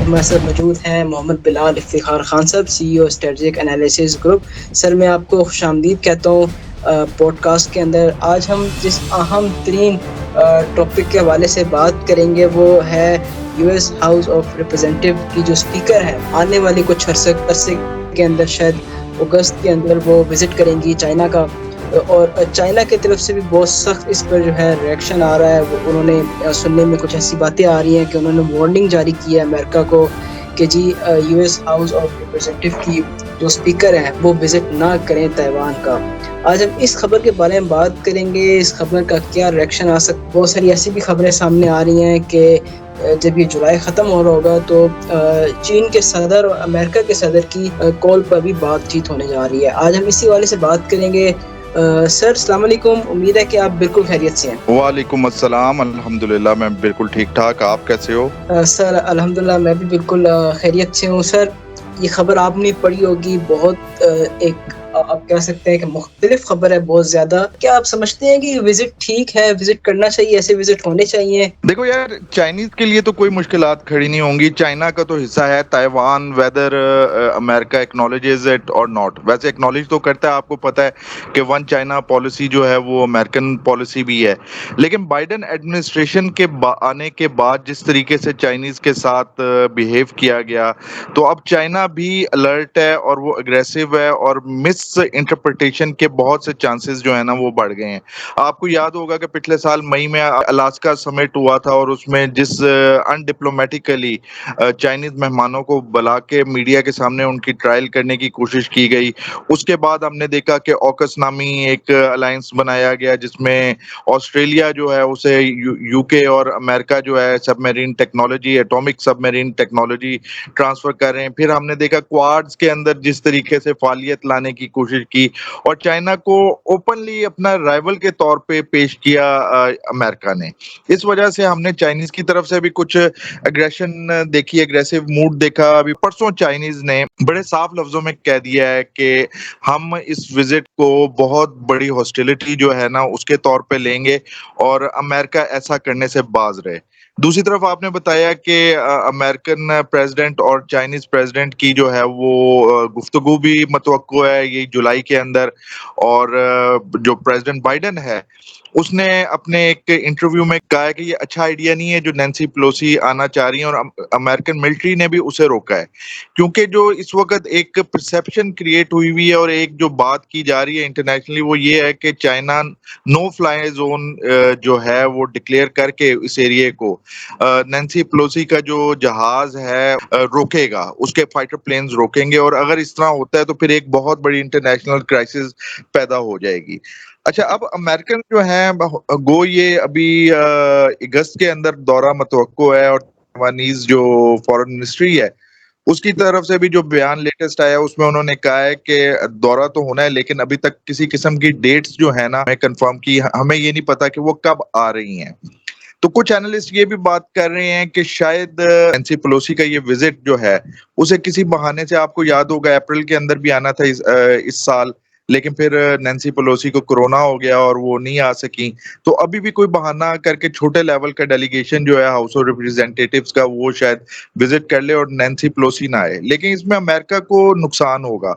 ہمارے ساتھ موجود ہیں محمد بلال افتخار خان صاحب، سی ای او اسٹریٹجک انالیسس گروپ. سر میں آپ کو خوش آمدید کہتا ہوں پوڈ کاسٹ کے اندر. آج ہم جس اہم ترین ٹاپک کے حوالے سے بات کریں گے وہ ہے you S house of representative کی جو اسپیکر ہے، آنے والے کچھ عرصے کے اندر شاید اگست کے اندر وہ وزٹ کریں گی چائنا کا، اور چائنا کی طرف سے بھی بہت سخت اس پر جو ہے ریئیکشن آ رہا ہے. انہوں نے سننے میں کچھ ایسی باتیں آ رہی ہیں کہ انہوں نے وارننگ جاری کی ہے امریکہ کو کہ جی U S house of representative کی جو اسپیکر ہیں وہ وزٹ نہ کریں تائیوان کا. آج ہم اس خبر کے بارے میں بات کریں گے، اس خبر کا کیا ریئیکشن آ سکتا. بہت ساری ایسی بھی خبریں سامنے آ رہی ہیں کہ جب یہ جولائی ختم ہو رہا ہوگا تو چین کے صدر اور امریکہ کے صدر کی کال پر بھی بات چیت ہونے جا رہی ہے. آج ہم اسی والے سے بات کریں گے. سر السلام علیکم، امید ہے کہ آپ بالکل خیریت سے ہیں. وعلیکم السلام، الحمدللہ میں بالکل ٹھیک ٹھاک. آپ کیسے ہو؟ سر الحمدللہ میں بھی بالکل خیریت سے ہوں. سر یہ خبر آپ نے پڑھی ہوگی، بہت ایک آپ کہہ سکتے ہیں کہ مختلف خبر ہے بہت زیادہ. کیا آپ سمجھتے ہیں کہ یہ وزٹ ٹھیک ہے، وزٹ کرنا چاہیے، ایسے وزٹ ہونے چاہیے؟ دیکھو یار، چائنیز کے لیے تو کوئی مشکلات کھڑی نہیں ہوں گی. چائنا کا تو حصہ ہے تائیوان، ویدر امریکہ ایکنالوجز اٹ اور ناٹ. ویسے ایکنالوج تو کرتا ہے، آپ کو پتہ ہے کہ ون چائنا پالیسی جو ہے وہ امریکن پالیسی بھی ہے. لیکن بائیڈن ایڈمنسٹریشن کے آنے کے بعد جس طریقے سے چائنیز کے ساتھ بیہیو کیا گیا، تو اب چائنا بھی الرٹ ہے اور وہ اگریسو ہے، اور مس انٹرپریٹیشن کے بہت سے چانسز جو ہے نا وہ بڑھ گئے ہیں. آپ کو یاد ہوگا کہ پچھلے سال مئی میں الاسکا سمٹ ہوا تھا، اور اس میں جس ان ڈپلومیٹیکلی چائنیز مہمانوں کو بلا کے میڈیا کے سامنے ان کی ٹرائل کرنے کی کوشش کی گئی. اس کے بعد ہم نے دیکھا کہ اوکس نامی ایک الائنس بنایا گیا جس میں آسٹریلیا جو ہے اسے یو کے اور امریکہ جو ہے سب میرین ٹیکنالوجی، ایٹامک سب میرین ٹیکنالوجی ٹرانسفر کر رہے ہیں. پھر ہم نے دیکھا کوارڈز کے اندر جس طریقے سے فعالیت لانے کی کوشش کی، اور چائنا کو اوپنلی اپنا رائیول کے طور پہ پیش کیا امریکہ نے. اس وجہ سے ہم نے چائنیز کی طرف سے بھی کچھ اگریشن دیکھی، اگریسو موڈ دیکھا. ابھی پرسوں چائنیز نے بڑے صاف لفظوں میں کہہ دیا ہے کہ ہم اس وزٹ کو بہت بڑی ہاسٹیلٹی جو ہے نا اس کے طور پہ لیں گے، اور امریکہ ایسا کرنے سے باز رہے. دوسری طرف آپ نے بتایا کہ امریکن پریزیڈنٹ اور چائنیز پریزیڈنٹ کی جو ہے وہ گفتگو بھی متوقع ہے یہ جولائی کے اندر. اور جو پریزیڈنٹ بائیڈن ہے اس نے اپنے ایک انٹرویو میں کہا ہے کہ یہ اچھا آئیڈیا نہیں ہے جو نینسی پلوسی آنا چاہ رہی ہیں، اور امریکن ملٹری نے بھی اسے روکا ہے. کیونکہ جو اس وقت ایک پرسیپشن کریٹ ہوئی ہے اور ایک جو بات کی جا رہی ہے انٹرنیشنلی وہ یہ ہے کہ چائنا نو فلائی زون جو ہے وہ ڈکلیئر کر کے اس ایریے کو نینسی پلوسی کا جو جہاز ہے روکے گا، اس کے فائٹر پلینز روکیں گے. اور اگر اس طرح ہوتا ہے تو پھر ایک بہت بڑی انٹرنیشنل کرائسس پیدا ہو جائے گی. اچھا، اب امریکن جو ہیں گو یہ ابھی اگست کے اندر دورہ متوقع ہے، اور تائیوانیز جو فارن منسٹری ہے اس کی طرف سے بھی جو بیان لیٹسٹ آیا اس میں انہوں نے کہا ہے کہ دورہ تو ہونا ہے لیکن ابھی تک کسی قسم کی ڈیٹس جو ہے نا ہمیں کنفرم کی، ہمیں یہ نہیں پتا کہ وہ کب آ رہی ہیں. تو کچھ اینالسٹ یہ بھی بات کر رہے ہیں کہ شاید نینسی پلوسی کا یہ وزٹ جو ہے اسے کسی بہانے سے، آپ کو یاد ہوگا اپریل کے اندر بھی آنا تھا اس سال، لیکن پھر نینسی پلوسی کو کورونا ہو گیا اور وہ نہیں آ سکی. تو ابھی بھی کوئی بہانہ کر کے چھوٹے لیول کا ڈیلیگیشن جو ہے ہاؤس آف ریپریزنٹیٹیوز کا وہ شاید وزٹ کر لے اور نینسی پلوسی نہ آئے. لیکن اس میں امریکہ کو نقصان ہوگا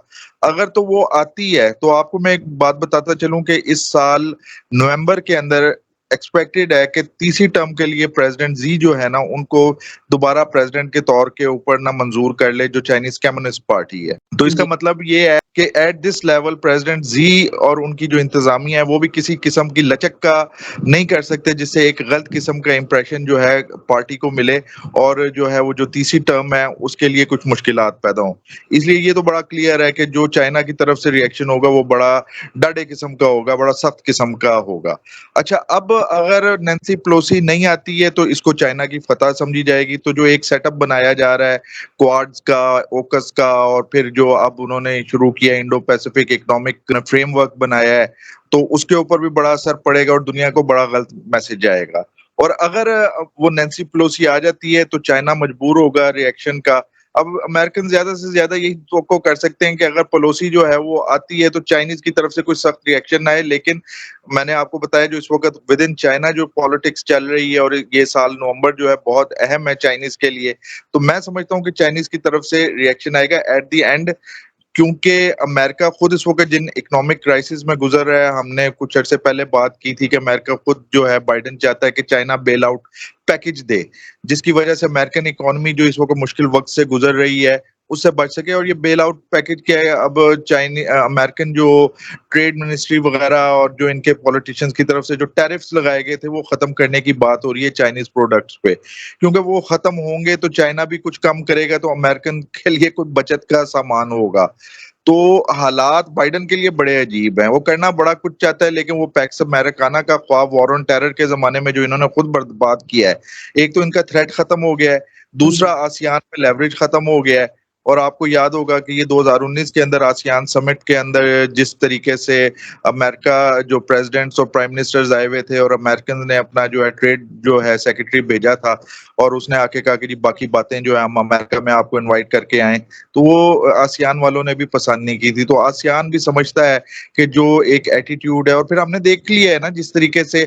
اگر تو وہ آتی ہے. تو آپ کو میں ایک بات بتاتا چلوں کہ اس سال نومبر کے اندر ایکسپیکٹڈ ہے کہ تیسری ٹرم کے لیے پریزیڈنٹ زی جو ہے نا ان کو دوبارہ پریزیڈنٹ کے طور کے اوپر نہ منظور کر لے جو چائنیز کمیونسٹ پارٹی ہے. تو اس کا مطلب یہ ہے کہ ایٹ دس لیول پریزیڈنٹ زی اور ان کی جو انتظامیہ ہے وہ بھی کسی قسم کی لچک کا نہیں کر سکتے جس سے ایک غلط قسم کا امپریشن جو ہے پارٹی کو ملے اور جو ہے وہ جو تیسری ٹرم ہے اس کے لیے کچھ مشکلات پیدا ہوں. اس لیے یہ تو بڑا کلیئر ہے کہ جو چائنا کی طرف سے ریئیکشن ہوگا وہ بڑا ڈاڈے قسم کا ہوگا، بڑا سخت قسم کا ہوگا. اچھا، اب اگر نینسی پلوسی نہیں آتی ہے تو اس کو چائنا کی فتح سمجھی جائے گی. تو جو ایک سیٹ اپ بنایا جا رہا ہے کوارڈز کا، اوکس کا، اور پھر جو اب انہوں نے شروع کیا Indo Pacific economic framework بنایا ہے، تو اس کے اوپر بھی بڑا اثر پڑے گا اور دنیا کو بڑا غلط میسج جائے گا. اور اگر وہ نینسی پلوسی آ جاتی ہے تو چائنا مجبور ہوگا ریئیکشن کا اب امریکن زیادہ سے زیادہ یہی توقع کر سکتے ہیں کہ اگر پولوسی جو ہے وہ آتی ہے تو چائنیز کی طرف سے کوئی سخت ریئیکشن نہ آئے. لیکن میں نے آپ کو بتایا جو اس وقت ود ان چائنا جو پالیٹکس چل رہی ہے اور یہ سال نومبر جو ہے بہت اہم ہے چائنیز کے لیے, تو میں سمجھتا ہوں کہ چائنیز کی طرف سے ریئیکشن آئے گا ایٹ دی اینڈ, کیونکہ امریکہ خود اس وقت جن اکنامک کرائسس میں گزر رہا ہے, ہم نے کچھ عرصے پہلے بات کی تھی کہ امریکہ خود جو ہے بائیڈن چاہتا ہے کہ چائنا بیل آؤٹ پیکج دے, جس کی وجہ سے امریکن اکانومی جو اس وقت مشکل وقت سے گزر رہی ہے اس سے بچ سکے. اور یہ بیل آؤٹ پیکج کیا ہے, اب امریکن جو ٹریڈ منسٹری وغیرہ اور جو ان کے پولیٹیشنز کی طرف سے جو ٹیرفز لگائے گئے تھے وہ ختم کرنے کی بات ہو رہی ہے چائنیز پروڈکٹس پہ, کیونکہ وہ ختم ہوں گے تو چائنا بھی کچھ کم کرے گا تو امریکن کے لیے کچھ بچت کا سامان ہوگا. تو حالات بائیڈن کے لیے بڑے عجیب ہیں, وہ کرنا بڑا کچھ چاہتا ہے لیکن وہ پیکس امریکانا کا خواب وار آن ٹیرر کے زمانے میں جو انہوں نے خود برباد کیا ہے, ایک تو ان کا تھریٹ ختم ہو گیا ہے, دوسرا آسیان میں لیوریج ختم ہو گیا ہے. اور آپ کو یاد ہوگا کہ یہ 2019 کے اندر آسیان سمٹ کے اندر جس طریقے سے امریکہ جو پریزیڈنٹس اور پرائم منسٹرز آئے ہوئے تھے اور امریکن نے اپنا جو ہے ٹریڈ جو ہے سیکرٹری بھیجا تھا اور اس نے آ کے کہا کہ جی باقی باتیں جو ہے ہم امریکہ میں آپ کو انوائٹ کر کے آئیں, تو وہ آسیان والوں نے بھی پسند نہیں کی تھی. تو آسیان بھی سمجھتا ہے کہ جو ایک ایٹیٹیوڈ ہے, اور پھر ہم نے دیکھ لیا ہے نا جس طریقے سے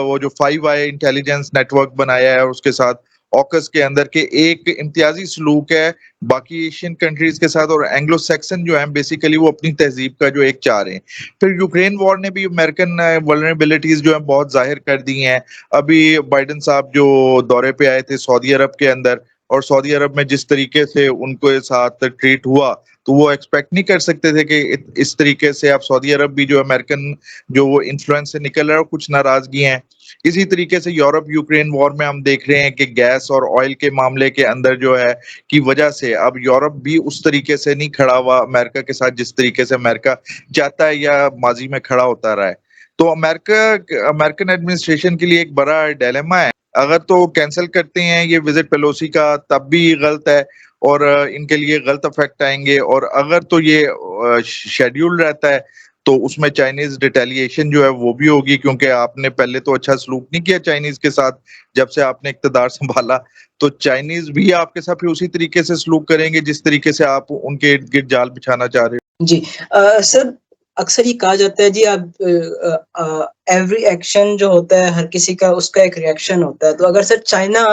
وہ جو 5i انٹیلیجنس نیٹ ورک بنایا ہے اور اس کے ساتھ آکس کے اندر کے ایک امتیازی سلوک ہے باقی ایشین کنٹریز کے ساتھ, اور اینگلو سیکسن جو ہیں بیسیکلی وہ اپنی تہذیب کا جو ایک چار ہیں. پھر یوکرین وار نے بھی امریکن ولنریبلٹیز جو ہیں بہت ظاہر کر دی ہیں. ابھی بائیڈن صاحب جو دورے پہ آئے تھے سعودی عرب کے اندر, اور سعودی عرب میں جس طریقے سے ان کو ساتھ ٹریٹ ہوا تو وہ ایکسپیکٹ نہیں کر سکتے تھے کہ اس طریقے سے اب سعودی عرب بھی جو امریکن جو وہ انفلوئنس سے نکل رہا ہے اور کچھ ناراضگی ہیں. اسی طریقے سے یورپ یوکرین وار میں ہم دیکھ رہے ہیں کہ گیس اور آئل کے معاملے کے اندر جو ہے کی وجہ سے اب یورپ بھی اس طریقے سے نہیں کھڑا ہوا امریکہ کے ساتھ جس طریقے سے امریکہ چاہتا ہے یا ماضی میں کھڑا ہوتا رہا ہے. تو امریکن ایڈمنسٹریشن کے لیے ایک بڑا ڈیلیما ہے. اگر تو کینسل کرتے ہیں یہ وزٹ پیلوسی کا تب بھی غلط ہے اور ان کے لیے غلط افیکٹ آئیں گے, اور اگر تو یہ شیڈیول رہتا ہے تو اس میں چائنیز ریٹیلیشن جو ہے وہ بھی ہوگی, کیونکہ آپ نے پہلے تو اچھا سلوک نہیں کیا چائنیز کے ساتھ جب سے آپ نے اقتدار سنبھالا, تو چائنیز بھی آپ کے ساتھ پھر اسی طریقے سے سلوک کریں گے جس طریقے سے آپ ان کے ارد گرد جال بچھانا چاہ رہے ہیں. جی سر, اکثر یہ کہا جاتا ہے جی آپ ایوری ایکشن جو ہوتا ہے ہر کسی کا اس کا ایک ریئیکشن ہوتا ہے. تو اگر سر چائنا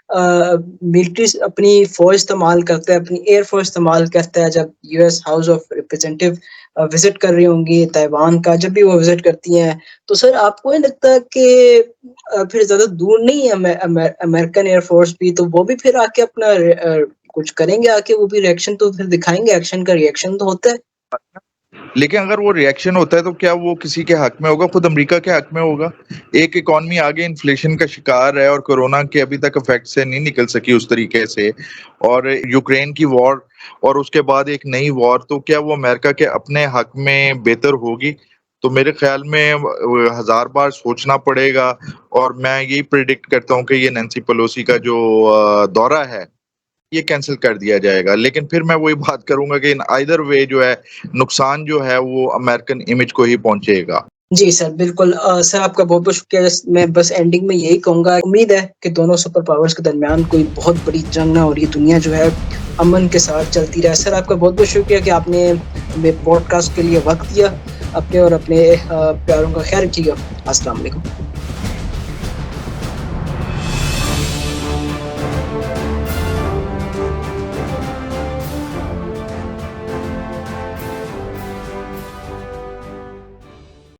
ملٹری اپنی فوج استعمال کرتا ہے, اپنی ایئر فورس استعمال کرتا ہے, جب you S house of representative visit کر رہی ہوں گی تائیوان کا, جب بھی وہ وزٹ کرتی ہیں, تو سر آپ کو نہیں لگتا کہ پھر زیادہ دور نہیں ہے امریکن ایئر فورس بھی, تو وہ بھی پھر آ کے اپنا کچھ کریں گے, آ کے وہ بھی ریئیکشن تو پھر دکھائیں گے, ایکشن کا ریئیکشن تو ہوتا ہے. لیکن اگر وہ ریئیکشن ہوتا ہے تو کیا وہ کسی کے حق میں ہوگا؟ خود امریکہ کے حق میں ہوگا. ایک اکانومی آگے انفلیشن کا شکار ہے اور کورونا کے ابھی تک افیکٹ سے نہیں نکل سکی اس طریقے سے, اور یوکرین کی وار اور اس کے بعد ایک نئی وار, تو کیا وہ امریکہ کے اپنے حق میں بہتر ہوگی؟ تو میرے خیال میں 1000 بار سوچنا پڑے گا, اور میں یہی پریڈکٹ کرتا ہوں کہ یہ نینسی پیلوسی کا جو دورہ ہے یہ کینسل کر دیا جائے گا. لیکن پھر میں وہی بات کروں گا کہ ان آئدر وے جو ہے نقصان جو ہے وہ امریکن امیج کو ہی پہنچے گا. جی سر بالکل. سر آپ کا بہت بہت شکریہ. میں بس اینڈنگ میں یہی کہوں گا, امید ہے کہ دونوں سپر پاورز کے درمیان کوئی بہت بڑی جنگ نہ ہو رہی, دنیا جو ہے امن کے ساتھ چلتی رہے. سر آپ کا بہت بہت شکریہ کہ آپ نے ہمیں پوڈ کاسٹ کے لیے وقت دیا. اپنے اور اپنے پیاروں کا خیال رکھیے گا. السلام علیکم.